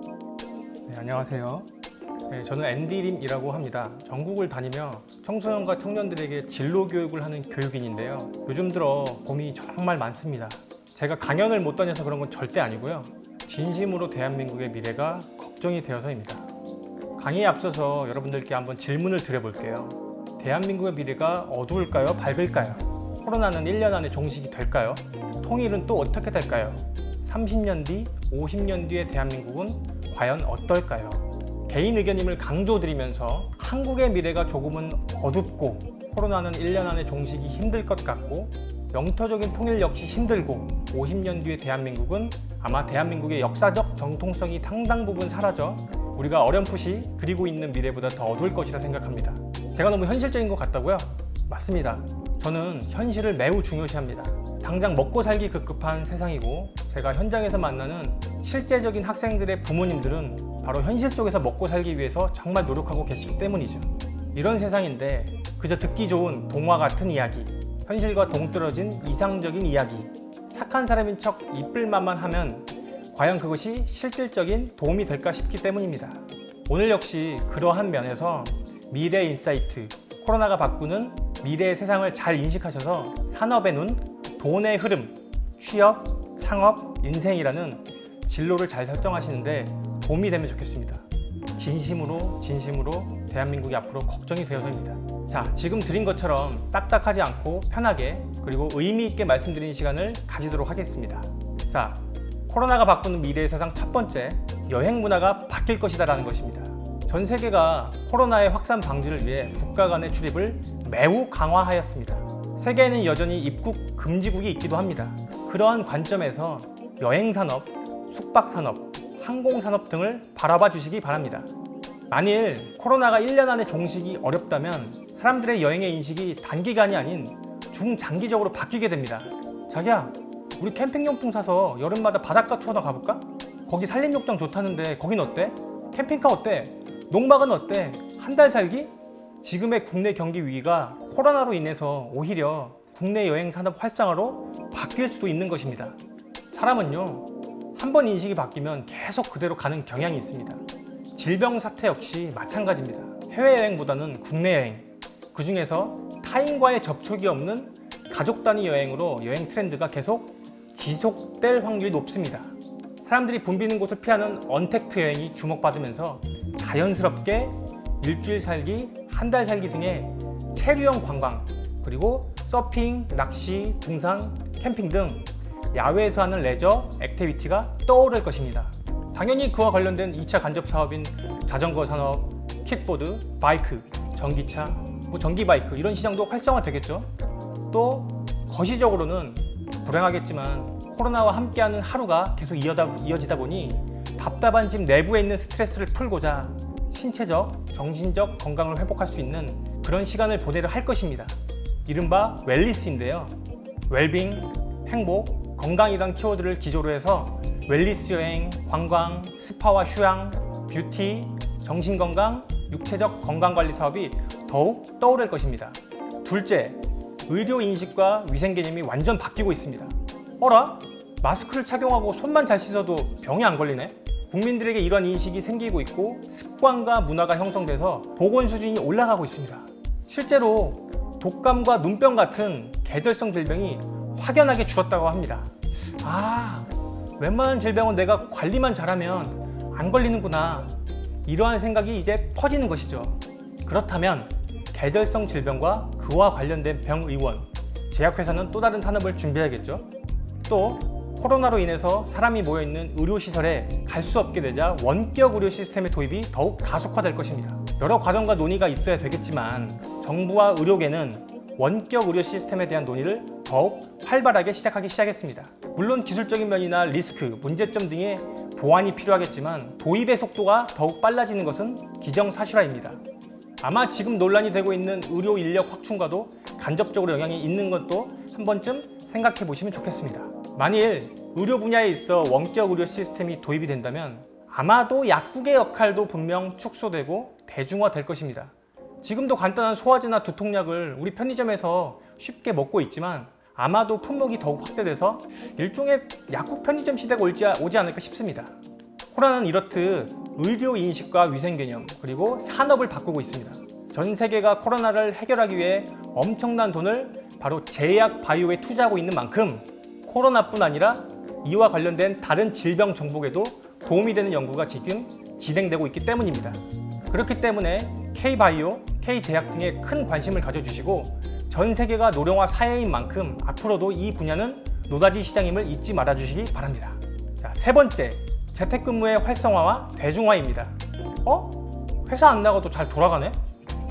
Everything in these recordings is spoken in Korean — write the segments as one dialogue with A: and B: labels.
A: 네, 안녕하세요. 네, 저는 앤디림이라고 합니다. 전국을 다니며 청소년과 청년들에게 진로 교육을 하는 교육인인데요. 요즘 들어 고민이 정말 많습니다. 제가 강연을 못 다녀서 그런 건 절대 아니고요. 진심으로 대한민국의 미래가 걱정이 되어서입니다. 강의에 앞서서 여러분들께 한번 질문을 드려볼게요. 대한민국의 미래가 어두울까요? 밝을까요? 코로나는 1년 안에 종식이 될까요? 통일은 또 어떻게 될까요? 30년 뒤, 50년 뒤의 대한민국은 과연 어떨까요? 개인 의견임을 강조드리면서 한국의 미래가 조금은 어둡고 코로나는 1년 안에 종식이 힘들 것 같고 영토적인 통일 역시 힘들고 50년 뒤의 대한민국은 아마 대한민국의 역사적 정통성이 상당 부분 사라져 우리가 어렴풋이 그리고 있는 미래보다 더 어두울 것이라 생각합니다. 제가 너무 현실적인 것 같다고요? 맞습니다. 저는 현실을 매우 중요시합니다. 당장 먹고 살기 급급한 세상이고 제가 현장에서 만나는 실제적인 학생들의 부모님들은 바로 현실 속에서 먹고 살기 위해서 정말 노력하고 계시기 때문이죠. 이런 세상인데 그저 듣기 좋은 동화 같은 이야기, 현실과 동떨어진 이상적인 이야기, 착한 사람인 척 이쁠 만만 하면 과연 그것이 실질적인 도움이 될까 싶기 때문입니다. 오늘 역시 그러한 면에서 미래 인사이트, 코로나가 바꾸는 미래의 세상을 잘 인식하셔서 산업의 눈, 돈의 흐름, 취업, 창업, 인생이라는 진로를 잘 설정하시는데 도움이 되면 좋겠습니다. 진심으로 대한민국이 앞으로 걱정이 되어서입니다. 자, 지금 드린 것처럼 딱딱하지 않고 편하게 그리고 의미 있게 말씀드리는 시간을 가지도록 하겠습니다. 자, 코로나가 바꾸는 미래의 세상 첫 번째, 여행 문화가 바뀔 것이다 라는 것입니다. 전 세계가 코로나의 확산 방지를 위해 국가 간의 출입을 매우 강화하였습니다. 세계에는 여전히 입국 금지국이 있기도 합니다. 그러한 관점에서 여행산업, 숙박산업, 항공산업 등을 바라봐 주시기 바랍니다. 만일 코로나가 1년 안에 종식이 어렵다면 사람들의 여행의 인식이 단기간이 아닌 중장기적으로 바뀌게 됩니다. 자기야, 우리 캠핑용품 사서 여름마다 바닷가 투어나 가볼까? 거기 산림욕장 좋다는데 거긴 어때? 캠핑카 어때? 농막은 어때? 한 달 살기? 지금의 국내 경기 위기가 코로나로 인해서 오히려 국내 여행산업 활성화로 바뀔 수도 있는 것입니다. 사람은요, 한번 인식이 바뀌면 계속 그대로 가는 경향이 있습니다. 질병 사태 역시 마찬가지입니다. 해외여행보다는 국내 여행, 그 중에서 타인과의 접촉이 없는 가족 단위 여행으로 여행 트렌드가 계속 지속될 확률이 높습니다. 사람들이 붐비는 곳을 피하는 언택트 여행이 주목받으면서 자연스럽게 일주일 살기, 한 달 살기 등의 체류형 관광, 그리고 서핑, 낚시, 등산, 캠핑 등 야외에서 하는 레저, 액티비티가 떠오를 것입니다. 당연히 그와 관련된 2차 간접 사업인 자전거 산업, 킥보드, 바이크, 전기차, 전기바이크 이런 시장도 활성화되겠죠. 또 거시적으로는 불행하겠지만 코로나와 함께하는 하루가 계속 이어지다 보니 답답한 집 내부에 있는 스트레스를 풀고자 신체적, 정신적 건강을 회복할 수 있는 그런 시간을 보내려 할 것입니다. 이른바 웰리스인데요. 웰빙, 행복, 건강이란 키워드를 기조로 해서 웰리스 여행, 관광, 스파와 휴양, 뷰티, 정신건강, 육체적 건강관리 사업이 더욱 떠오를 것입니다. 둘째, 의료 인식과 위생 개념이 완전 바뀌고 있습니다. 어라? 마스크를 착용하고 손만 잘 씻어도 병이 안 걸리네? 국민들에게 이러한 인식이 생기고 있고 습관과 문화가 형성돼서 보건 수준이 올라가고 있습니다. 실제로 독감과 눈병 같은 계절성 질병이 확연하게 줄었다고 합니다. 아, 웬만한 질병은 내가 관리만 잘하면 안 걸리는구나. 이러한 생각이 이제 퍼지는 것이죠. 그렇다면 계절성 질병과 그와 관련된 병의원, 제약회사는 또 다른 산업을 준비해야겠죠. 또 코로나로 인해서 사람이 모여있는 의료시설에 갈 수 없게 되자 원격 의료 시스템의 도입이 더욱 가속화될 것입니다. 여러 과정과 논의가 있어야 되겠지만 정부와 의료계는 원격 의료 시스템에 대한 논의를 더욱 활발하게 시작하기 시작했습니다. 물론 기술적인 면이나 리스크, 문제점 등의 보완이 필요하겠지만 도입의 속도가 더욱 빨라지는 것은 기정사실화입니다. 아마 지금 논란이 되고 있는 의료 인력 확충과도 간접적으로 영향이 있는 것도 한 번쯤 생각해 보시면 좋겠습니다. 만일 의료 분야에 있어 원격 의료 시스템이 도입이 된다면 아마도 약국의 역할도 분명 축소되고 대중화될 것입니다. 지금도 간단한 소화제나 두통약을 우리 편의점에서 쉽게 먹고 있지만 아마도 품목이 더욱 확대돼서 일종의 약국 편의점 시대가 오지 않을까 싶습니다. 코로나는 이렇듯 의료 인식과 위생 개념 그리고 산업을 바꾸고 있습니다. 전 세계가 코로나를 해결하기 위해 엄청난 돈을 바로 제약 바이오에 투자하고 있는 만큼 코로나뿐 아니라 이와 관련된 다른 질병 정복에도 도움이 되는 연구가 지금 진행되고 있기 때문입니다. 그렇기 때문에 K바이오, K제약 등에 큰 관심을 가져주시고 전 세계가 노령화 사회인 만큼 앞으로도 이 분야는 노다지 시장임을 잊지 말아주시기 바랍니다. 자, 세 번째, 재택근무의 활성화와 대중화입니다. 회사 안 나가도 잘 돌아가네?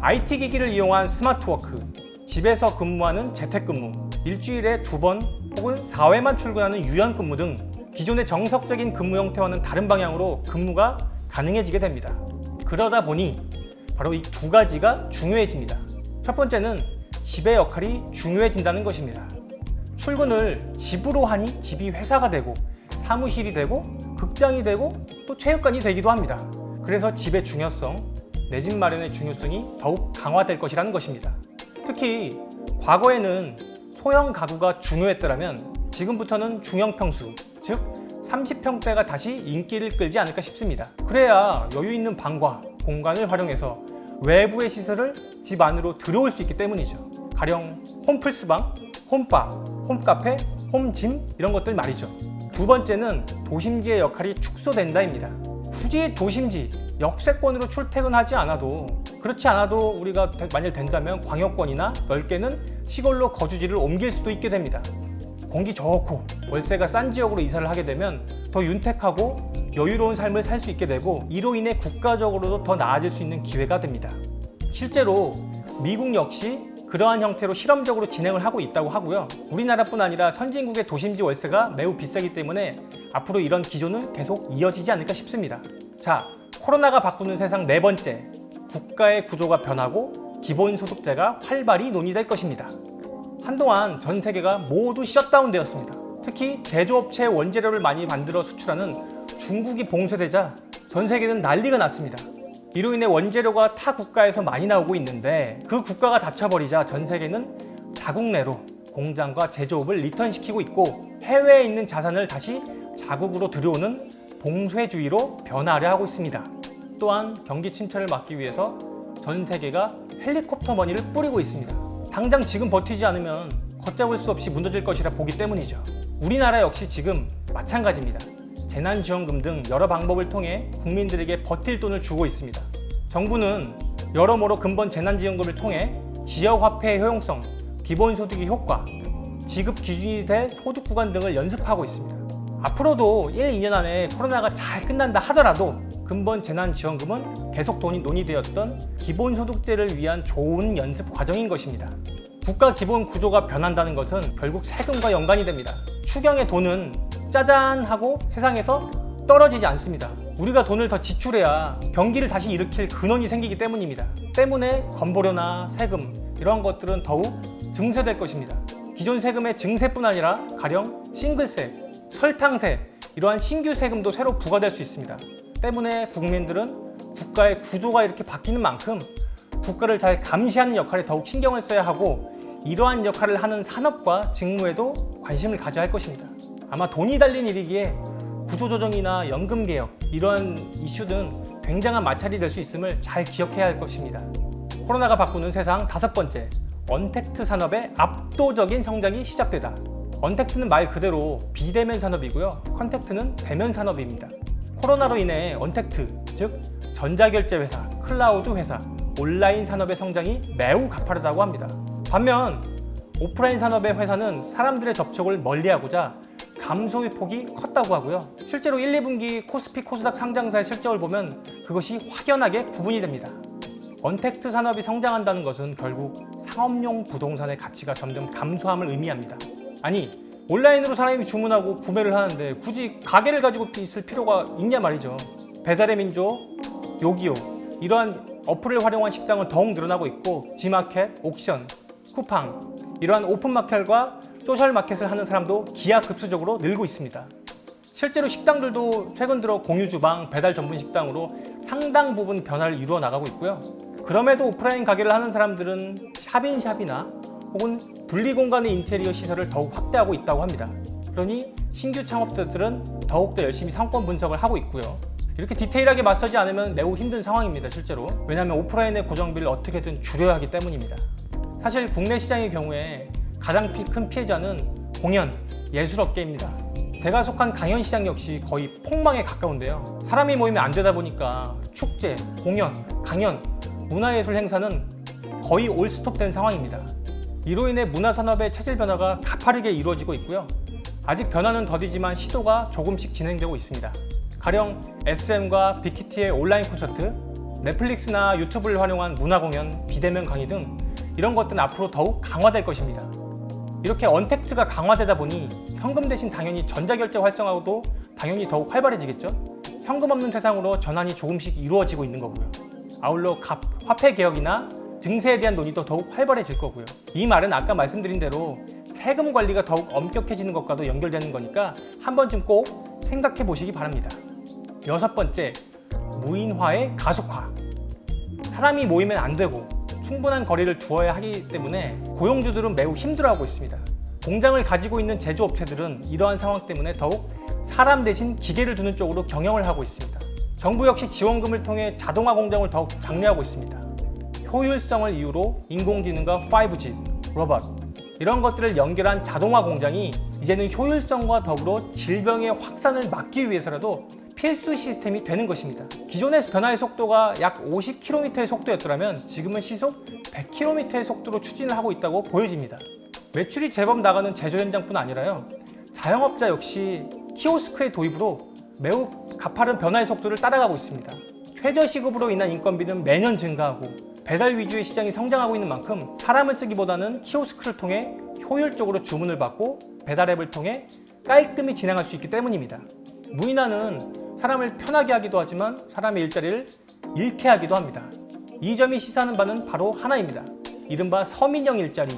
A: IT 기기를 이용한 스마트워크, 집에서 근무하는 재택근무, 일주일에 2번 혹은 4회만 출근하는 유연근무 등 기존의 정석적인 근무 형태와는 다른 방향으로 근무가 가능해지게 됩니다. 그러다 보니 바로 이 두 가지가 중요해집니다. 첫 번째는 집의 역할이 중요해진다는 것입니다. 출근을 집으로 하니 집이 회사가 되고 사무실이 되고 극장이 되고 또 체육관이 되기도 합니다. 그래서 집의 중요성, 내 집 마련의 중요성이 더욱 강화될 것이라는 것입니다. 특히 과거에는 소형 가구가 중요했더라면 지금부터는 중형 평수, 즉 30평대가 다시 인기를 끌지 않을까 싶습니다. 그래야 여유 있는 방과 공간을 활용해서 외부의 시설을 집 안으로 들여올 수 있기 때문이죠. 가령 홈플스방, 홈바, 홈카페, 홈짐 이런 것들 말이죠. 두 번째는 도심지의 역할이 축소된다입니다. 굳이 도심지, 역세권으로 출퇴근하지 않아도 그렇지 않아도 우리가 만일 된다면 광역권이나 넓게는 시골로 거주지를 옮길 수도 있게 됩니다. 공기 좋고 월세가 싼 지역으로 이사를 하게 되면 더 윤택하고 여유로운 삶을 살 수 있게 되고 이로 인해 국가적으로도 더 나아질 수 있는 기회가 됩니다. 실제로 미국 역시 그러한 형태로 실험적으로 진행을 하고 있다고 하고요. 우리나라뿐 아니라 선진국의 도심지 월세가 매우 비싸기 때문에 앞으로 이런 기조는 계속 이어지지 않을까 싶습니다. 자, 코로나가 바꾸는 세상 네 번째, 국가의 구조가 변하고 기본소득제가 활발히 논의될 것입니다. 한동안 전 세계가 모두 셧다운 되었습니다. 특히 제조업체의 원재료를 많이 만들어 수출하는 중국이 봉쇄되자 전 세계는 난리가 났습니다. 이로 인해 원재료가 타 국가에서 많이 나오고 있는데 그 국가가 닫혀버리자 전 세계는 자국 내로 공장과 제조업을 리턴시키고 있고 해외에 있는 자산을 다시 자국으로 들여오는 봉쇄주의로 변화하려 하고 있습니다. 또한 경기 침체를 막기 위해서 전 세계가 헬리콥터 머니를 뿌리고 있습니다. 당장 지금 버티지 않으면 걷잡을 수 없이 무너질 것이라 보기 때문이죠. 우리나라 역시 지금 마찬가지입니다. 재난지원금 등 여러 방법을 통해 국민들에게 버틸 돈을 주고 있습니다. 정부는 여러모로 근본 재난지원금을 통해 지역화폐의 효용성, 기본소득의 효과, 지급 기준이 될 소득 구간 등을 연습하고 있습니다. 앞으로도 1, 2년 안에 코로나가 잘 끝난다 하더라도 근본 재난지원금은 계속 논의되었던 기본소득제를 위한 좋은 연습 과정인 것입니다. 국가 기본 구조가 변한다는 것은 결국 세금과 연관이 됩니다. 추경의 돈은 짜잔 하고 세상에서 떨어지지 않습니다. 우리가 돈을 더 지출해야 경기를 다시 일으킬 근원이 생기기 때문입니다. 때문에 건보료나 세금 이러한 것들은 더욱 증세될 것입니다. 기존 세금의 증세뿐 아니라 가령 싱글세, 설탕세 이러한 신규 세금도 새로 부과될 수 있습니다. 때문에 국민들은 국가의 구조가 이렇게 바뀌는 만큼 국가를 잘 감시하는 역할에 더욱 신경을 써야 하고 이러한 역할을 하는 산업과 직무에도 관심을 가져야 할 것입니다. 아마 돈이 달린 일이기에 구조조정이나 연금개혁 이러한 이슈는 굉장한 마찰이 될 수 있음을 잘 기억해야 할 것입니다. 코로나가 바꾸는 세상 다섯 번째, 언택트 산업의 압도적인 성장이 시작되다. 언택트는 말 그대로 비대면 산업이고요. 컨택트는 대면 산업입니다. 코로나로 인해 언택트, 즉 전자결제 회사, 클라우드 회사, 온라인 산업의 성장이 매우 가파르다고 합니다. 반면 오프라인 산업의 회사는 사람들의 접촉을 멀리하고자 감소의 폭이 컸다고 하고요. 실제로 1, 2분기 코스피, 코스닥 상장사의 실적을 보면 그것이 확연하게 구분이 됩니다. 언택트 산업이 성장한다는 것은 결국 상업용 부동산의 가치가 점점 감소함을 의미합니다. 아니, 온라인으로 사람이 주문하고 구매를 하는데 굳이 가게를 가지고 있을 필요가 있냐 말이죠. 배달의 민족, 요기요 이러한 어플을 활용한 식당은 더욱 늘어나고 있고 지마켓, 옥션, 쿠팡 이러한 오픈마켓과 소셜마켓을 하는 사람도 기하급수적으로 늘고 있습니다. 실제로 식당들도 최근 들어 공유주방, 배달 전문 식당으로 상당 부분 변화를 이루어 나가고 있고요. 그럼에도 오프라인 가게를 하는 사람들은 샵인샵이나 혹은 분리공간의 인테리어 시설을 더욱 확대하고 있다고 합니다. 그러니 신규 창업자들은 더욱더 열심히 상권 분석을 하고 있고요. 이렇게 디테일하게 맞서지 않으면 매우 힘든 상황입니다, 실제로. 왜냐하면 오프라인의 고정비를 어떻게든 줄여야 하기 때문입니다. 사실 국내 시장의 경우에 가장 큰 피해자는 공연, 예술업계입니다. 제가 속한 강연 시장 역시 거의 폭망에 가까운데요. 사람이 모이면 안 되다 보니까 축제, 공연, 강연, 문화예술 행사는 거의 올스톱된 상황입니다. 이로 인해 문화산업의 체질 변화가 가파르게 이루어지고 있고요. 아직 변화는 더디지만 시도가 조금씩 진행되고 있습니다. 가령 SM과 빅히트의 온라인 콘서트, 넷플릭스나 유튜브를 활용한 문화공연, 비대면 강의 등 이런 것들은 앞으로 더욱 강화될 것입니다. 이렇게 언택트가 강화되다 보니 현금 대신 당연히 전자결제 활성화도 당연히 더욱 활발해지겠죠. 현금 없는 세상으로 전환이 조금씩 이루어지고 있는 거고요. 아울러 화폐 개혁이나 증세에 대한 논의도 더욱 활발해질 거고요. 이 말은 아까 말씀드린 대로 세금 관리가 더욱 엄격해지는 것과도 연결되는 거니까 한 번쯤 꼭 생각해 보시기 바랍니다. 6번째, 무인화의 가속화. 사람이 모이면 안 되고 충분한 거리를 두어야 하기 때문에 고용주들은 매우 힘들어하고 있습니다. 공장을 가지고 있는 제조업체들은 이러한 상황 때문에 더욱 사람 대신 기계를 두는 쪽으로 경영을 하고 있습니다. 정부 역시 지원금을 통해 자동화 공장을 더욱 장려하고 있습니다. 효율성을 이유로 인공지능과 5G, 로봇 이런 것들을 연결한 자동화 공장이 이제는 효율성과 더불어 질병의 확산을 막기 위해서라도 필수 시스템이 되는 것입니다. 기존의 변화의 속도가 약 50km의 속도였더라면 지금은 시속 100km의 속도로 추진을 하고 있다고 보여집니다. 매출이 제법 나가는 제조 현장뿐 아니라요. 자영업자 역시 키오스크의 도입으로 매우 가파른 변화의 속도를 따라가고 있습니다. 최저시급으로 인한 인건비는 매년 증가하고 배달 위주의 시장이 성장하고 있는 만큼 사람을 쓰기보다는 키오스크를 통해 효율적으로 주문을 받고 배달 앱을 통해 깔끔히 진행할 수 있기 때문입니다. 무인화는 사람을 편하게 하기도 하지만 사람의 일자리를 잃게 하기도 합니다. 이 점이 시사하는 바는 바로 하나입니다. 이른바 서민형 일자리,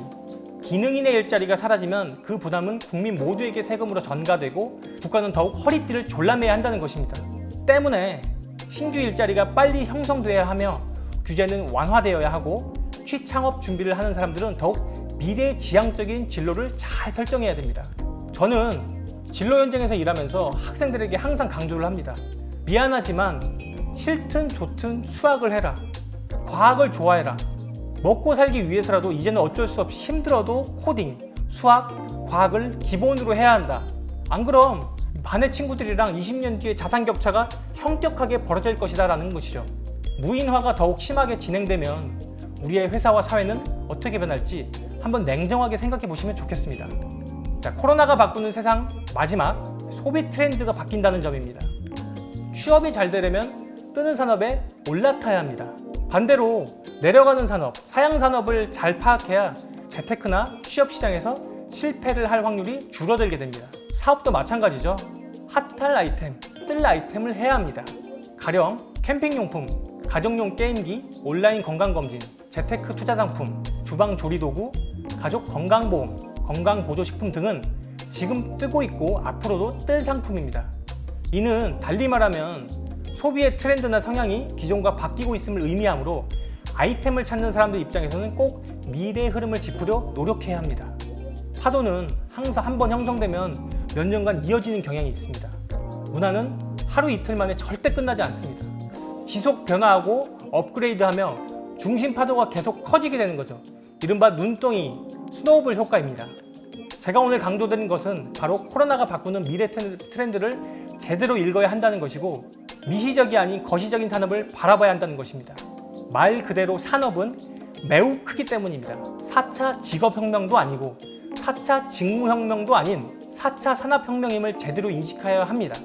A: 기능인의 일자리가 사라지면 그 부담은 국민 모두에게 세금으로 전가되고 국가는 더욱 허리띠를 졸라매야 한다는 것입니다. 때문에 신규 일자리가 빨리 형성돼야 하며 규제는 완화되어야 하고 취창업 준비를 하는 사람들은 더욱 미래지향적인 진로를 잘 설정해야 됩니다. 저는 진로 현장에서 일하면서 학생들에게 항상 강조를 합니다. 미안하지만 싫든 좋든 수학을 해라. 과학을 좋아해라. 먹고 살기 위해서라도 이제는 어쩔 수 없이 힘들어도 코딩, 수학, 과학을 기본으로 해야 한다. 안 그럼 반의 친구들이랑 20년 뒤에 자산 격차가 현격하게 벌어질 것이다 라는 것이죠. 무인화가 더욱 심하게 진행되면 우리의 회사와 사회는 어떻게 변할지 한번 냉정하게 생각해 보시면 좋겠습니다. 자, 코로나가 바꾸는 세상 마지막, 소비 트렌드가 바뀐다는 점입니다. 취업이 잘 되려면 뜨는 산업에 올라타야 합니다. 반대로 내려가는 산업, 하향 산업을 잘 파악해야 재테크나 취업 시장에서 실패를 할 확률이 줄어들게 됩니다. 사업도 마찬가지죠. 핫할 아이템, 뜰 아이템을 해야 합니다. 가령 캠핑용품, 가정용 게임기, 온라인 건강검진, 재테크 투자상품, 주방 조리도구, 가족 건강보험, 건강보조식품 등은 지금 뜨고 있고 앞으로도 뜰 상품입니다. 이는 달리 말하면 소비의 트렌드나 성향이 기존과 바뀌고 있음을 의미하므로 아이템을 찾는 사람들 입장에서는 꼭 미래의 흐름을 짚으려 노력해야 합니다. 파도는 항상 한번 형성되면 몇 년간 이어지는 경향이 있습니다. 문화는 하루 이틀 만에 절대 끝나지 않습니다. 지속 변화하고 업그레이드하며 중심 파도가 계속 커지게 되는 거죠. 이른바 눈덩이, 스노우볼 효과입니다. 제가 오늘 강조드린 것은 바로 코로나가 바꾸는 미래 트렌드를 제대로 읽어야 한다는 것이고 미시적이 아닌 거시적인 산업을 바라봐야 한다는 것입니다. 말 그대로 산업은 매우 크기 때문입니다. 4차 직업혁명도 아니고 4차 직무혁명도 아닌 4차 산업혁명임을 제대로 인식해야 합니다.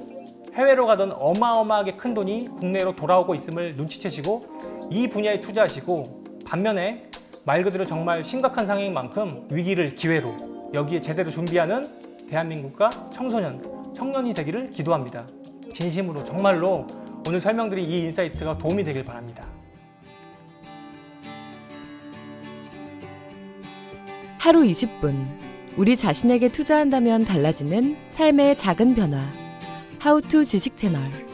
A: 해외로 가던 어마어마하게 큰 돈이 국내로 돌아오고 있음을 눈치채시고 이 분야에 투자하시고 반면에 말 그대로 정말 심각한 상황인 만큼 위기를 기회로 여기에 제대로 준비하는 대한민국과 청년이 되기를 기도합니다. 진심으로 정말로 오늘 설명드린 이 인사이트가 도움이 되길 바랍니다.
B: 하루 20분 우리 자신에게 투자한다면 달라지는 삶의 작은 변화. 하우투 지식 채널.